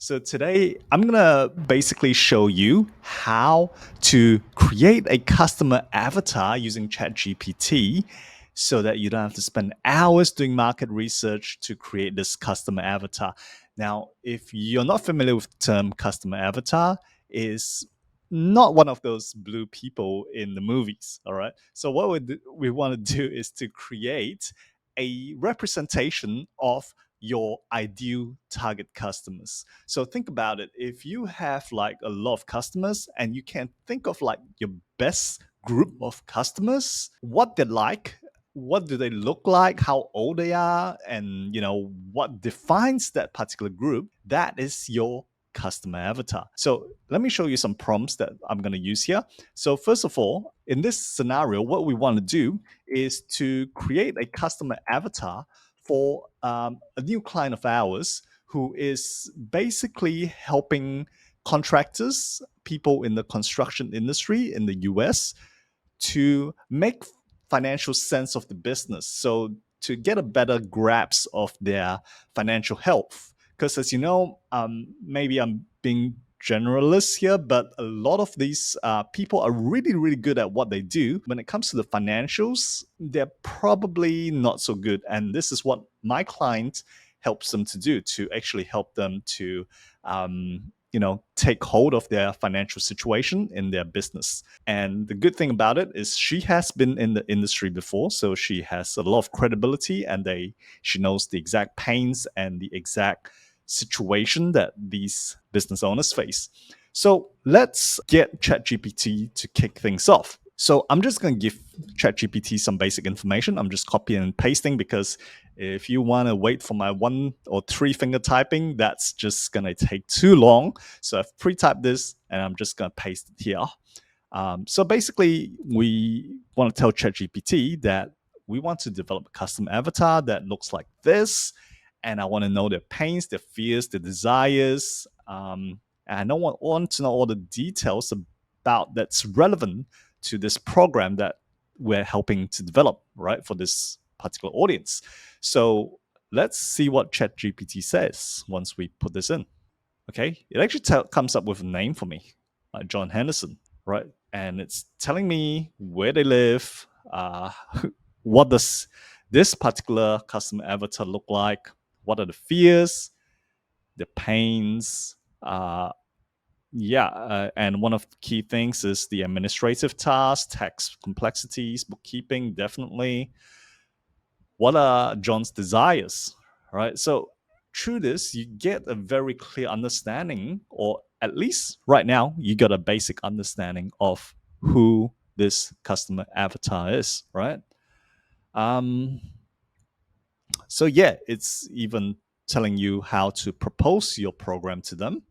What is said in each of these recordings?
So today I'm gonna basically show you how to create a customer avatar using ChatGPT so that you don't have to spend hours doing market research to create this customer avatar. Now, if you're not familiar with the term customer avatar, is not one of those blue people in the movies, all right? So what we want to do is to create a representation of your ideal target customers. So think about it. If you have like a lot of customers and you can think of like your best group of customers, what they're like, what do they look like, how old they are, and what defines that particular group, that is your customer avatar. So let me show you some prompts that I'm going to use here. So first of all, in this scenario, what we want to do is to create a customer avatar for a new client of ours who is basically helping contractors, people in the construction industry in the US, to make financial sense of the business. So to get a better grasp of their financial health. Because as you know, maybe I'm being generalist here, but a lot of these people are really, really good at what they do. When it comes to the financials, they're probably not so good. And this is what my client helps them to do, to actually help them to take hold of their financial situation in their business. And the good thing about it is she has been in the industry before, so she has a lot of credibility, and she knows the exact pains and the exact situation that these business owners face. So let's get ChatGPT to kick things off. So I'm just going to give ChatGPT some basic information. I'm just copying and pasting because if you want to wait for my 1 or 3 finger typing, that's just going to take too long. So I've pre-typed this and I'm just going to paste it here. So basically, we want to tell ChatGPT that we want to develop a custom avatar that looks like this, and I want to know their pains, their fears, their desires, and I don't want to know all the details about that's relevant to this program that we're helping to develop, right, for this particular audience. So let's see what ChatGPT says once we put this in. Okay, it actually comes up with a name for me, John Henderson, right? And it's telling me where they live, what does this particular customer avatar look like, what are the fears, the pains, and one of the key things is the administrative tasks, tax complexities, bookkeeping, definitely. What are John's desires, right? So through this, you get a very clear understanding, or at least right now, you got a basic understanding of who this customer avatar is, right? Um, so yeah, it's even telling you how to propose your program to them,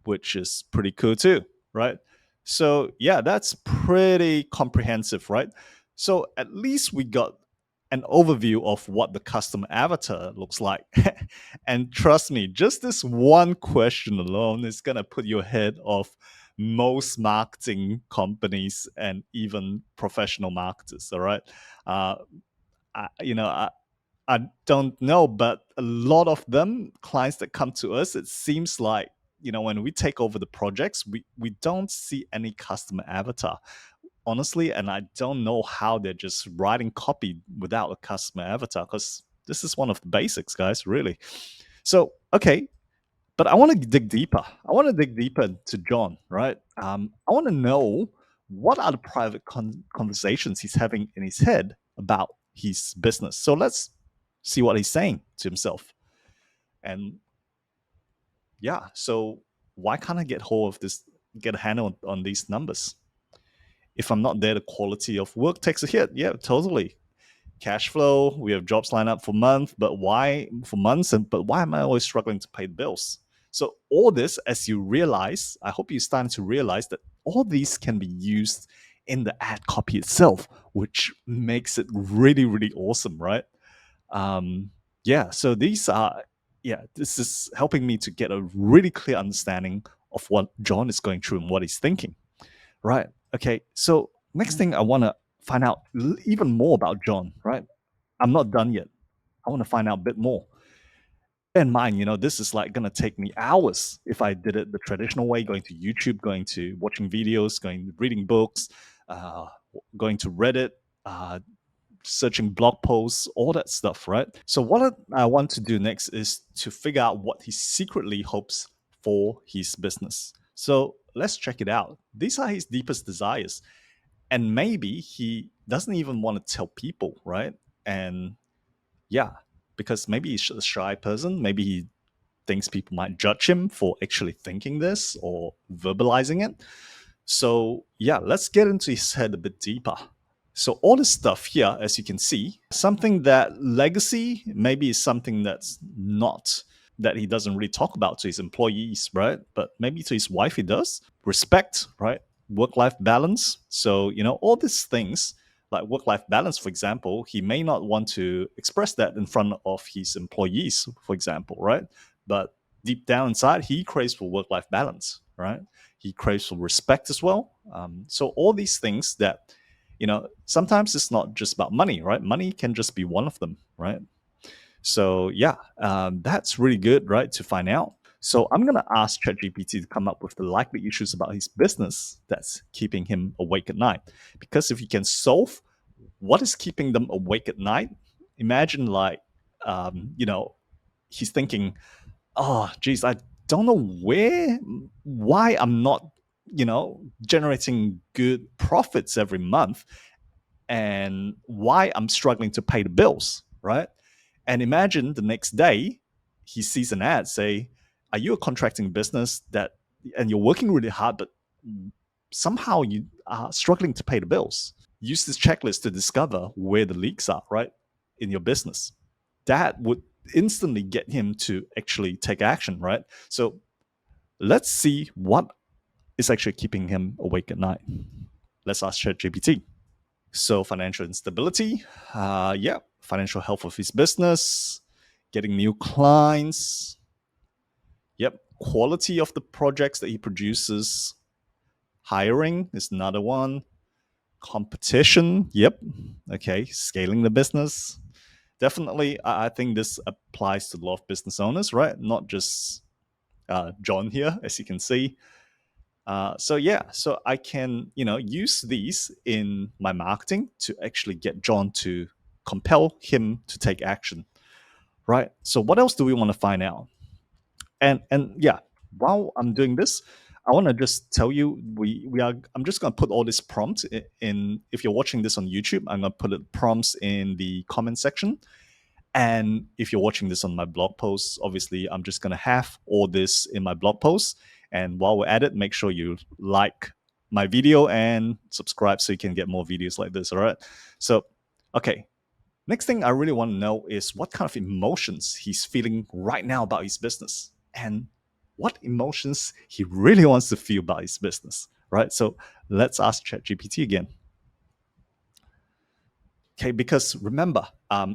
which is pretty cool too, right? So yeah, that's pretty comprehensive, right? So at least we got an overview of what the customer avatar looks like. And trust me, just this one question alone is going to put you ahead of most marketing companies and even professional marketers, all right? Uh, I, you know, I, I don't know, but a lot of them, clients that come to us, it seems like, when we take over the projects, we don't see any customer avatar, honestly. And I don't know how they're just writing copy without a customer avatar, because this is one of the basics, guys, really. So, okay, but I want to dig deeper. I want to dig deeper to John, right? I want to know what are the private conversations he's having in his head about his business. So let's see what he's saying to himself. And yeah, so why can't I get hold of this, get a handle on these numbers? If I'm not there, the quality of work takes a hit. Yeah, totally. Cash flow, we have jobs lined up for months, but why am I always struggling to pay the bills? So all this, as you realize, I hope you're starting to realize that all these can be used in the ad copy itself, which makes it really, really awesome, right? Yeah, so this is helping me to get a really clear understanding of what John is going through and what he's thinking. Right. Okay. So next thing I want to find out even more about John, right? I'm not done yet. I want to find out a bit more. in mind, this is like gonna take me hours if I did it the traditional way, going to YouTube, going to watching videos, going reading books, uh, going to Reddit, uh, searching blog posts, all that stuff, right? So what I want to do next is to figure out what he secretly hopes for his business. So let's check it out. These are his deepest desires, and maybe he doesn't even want to tell people, right? And yeah, because maybe he's a shy person. Maybe he thinks people might judge him for actually thinking this or verbalizing it. So, yeah, let's get into his head a bit deeper. So, all this stuff here, as you can see, something that legacy maybe is something that's not, that he doesn't really talk about to his employees, right? But maybe to his wife he does. Respect, right? Work life balance. So, all these things, like work life balance, for example, he may not want to express that in front of his employees, for example, right? But deep down inside, he craves for work life balance, right? He craves for respect as well. So, all these things that, sometimes it's not just about money, right? Money can just be one of them, right? So yeah, that's really good, right, to find out. So I'm gonna ask ChatGPT to come up with the likely issues about his business that's keeping him awake at night. Because if you can solve what is keeping them awake at night, imagine like, he's thinking, oh, geez, I don't know why I'm not, generating good profits every month and why I'm struggling to pay the bills, right? And imagine the next day he sees an ad say, "Are you a contracting business that and you're working really hard, but somehow you are struggling to pay the bills?" Use this checklist to discover where the leaks are, right, in your business. That would instantly get him to actually take action, right? So let's see what is actually keeping him awake at night. Let's ask ChatGPT. So financial instability, yeah, financial health of his business, getting new clients, yep, quality of the projects that he produces, hiring is another one, competition, yep, okay, scaling the business. Definitely, I think this applies to a lot of business owners, right? Not just John here, as you can see. So yeah, so I can use these in my marketing to actually get John to compel him to take action, right? So what else do we want to find out? And yeah, while I'm doing this, I want to just tell you we are. I'm just gonna put all this prompts in. If you're watching this on YouTube, I'm gonna put it prompts in the comment section. And if you're watching this on my blog posts, obviously, I'm just going to have all this in my blog posts. And while we're at it, make sure you like my video and subscribe so you can get more videos like this. All right. So, okay. Next thing I really want to know is what kind of emotions he's feeling right now about his business and what emotions he really wants to feel about his business. Right. So, let's ask ChatGPT again. Okay, because remember,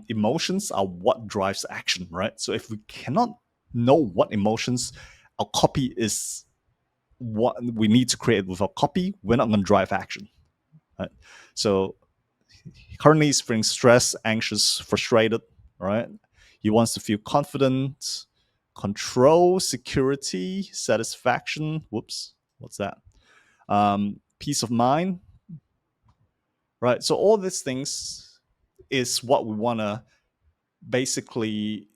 emotions are what drives action, right? So if we cannot know what emotions our copy is, what we need to create with our copy, we're not going to drive action, right? So currently he's feeling stressed, anxious, frustrated, right? He wants to feel confident, control, security, satisfaction. Whoops, what's that? Peace of mind, right? So all these things is what we want to basically,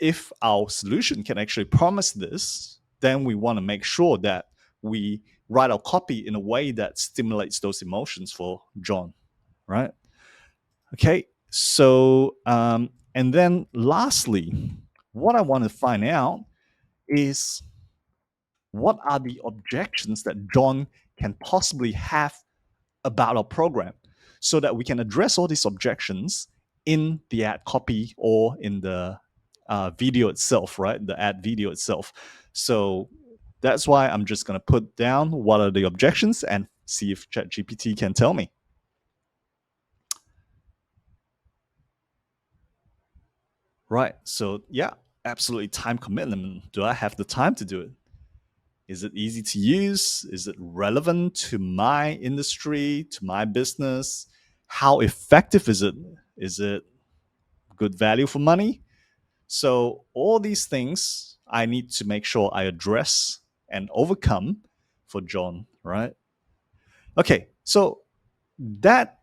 if our solution can actually promise this, then we want to make sure that we write our copy in a way that stimulates those emotions for John, right? Okay, so and then lastly, what I want to find out is what are the objections that John can possibly have about our program so that we can address all these objections in the ad copy or in the video itself, right? The ad video itself. So that's why I'm just going to put down what are the objections and see if ChatGPT can tell me. Right. So, yeah, absolutely time commitment. Do I have the time to do it? Is it easy to use? Is it relevant to my industry, to my business? How effective is it? Is it good value for money? So all these things I need to make sure I address and overcome for John, right? Okay, so that,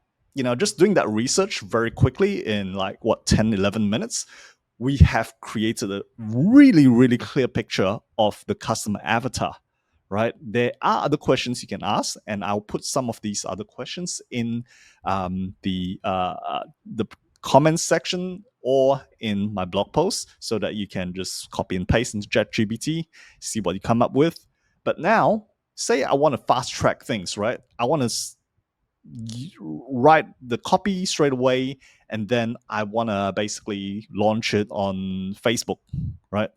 just doing that research very quickly in like what, 10, 11 minutes, we have created a really, really clear picture of the customer avatar, right? There are other questions you can ask, and I'll put some of these other questions in the comments section or in my blog post so that you can just copy and paste into ChatGPT, see what you come up with. But now, say I want to fast track things, right? I want to write the copy straight away, and then I want to basically launch it on Facebook, right?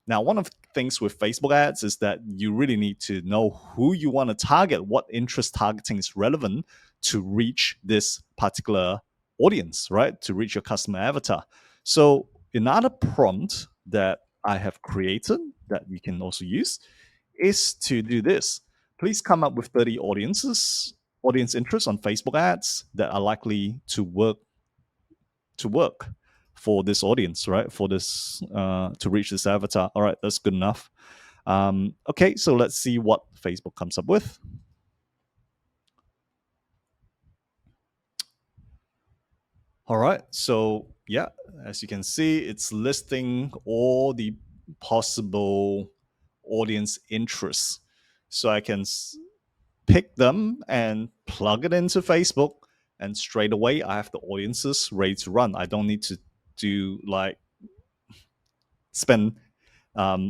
Now, one of the things with Facebook ads is that you really need to know who you want to target, what interest targeting is relevant to reach this particular audience, right? To reach your customer avatar. So, another prompt that I have created that you can also use is to do this. Please come up with 30 audience interests on Facebook ads that are likely to work for this audience, right? For this to reach this avatar. All right, that's good enough. Okay, so let's see what Facebook comes up with. All right, so yeah, as you can see, it's listing all the possible audience interests. So I can pick them and plug it into Facebook, and straight away I have the audiences ready to run. I don't need to do like spend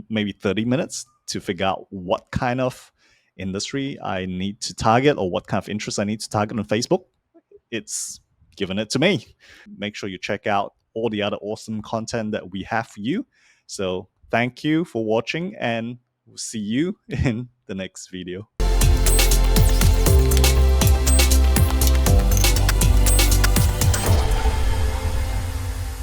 maybe 30 minutes to figure out what kind of industry I need to target or what kind of interest I need to target on Facebook. It's given it to me. Make sure you check out all the other awesome content that we have for you. So thank you for watching, and we'll see you in the next video.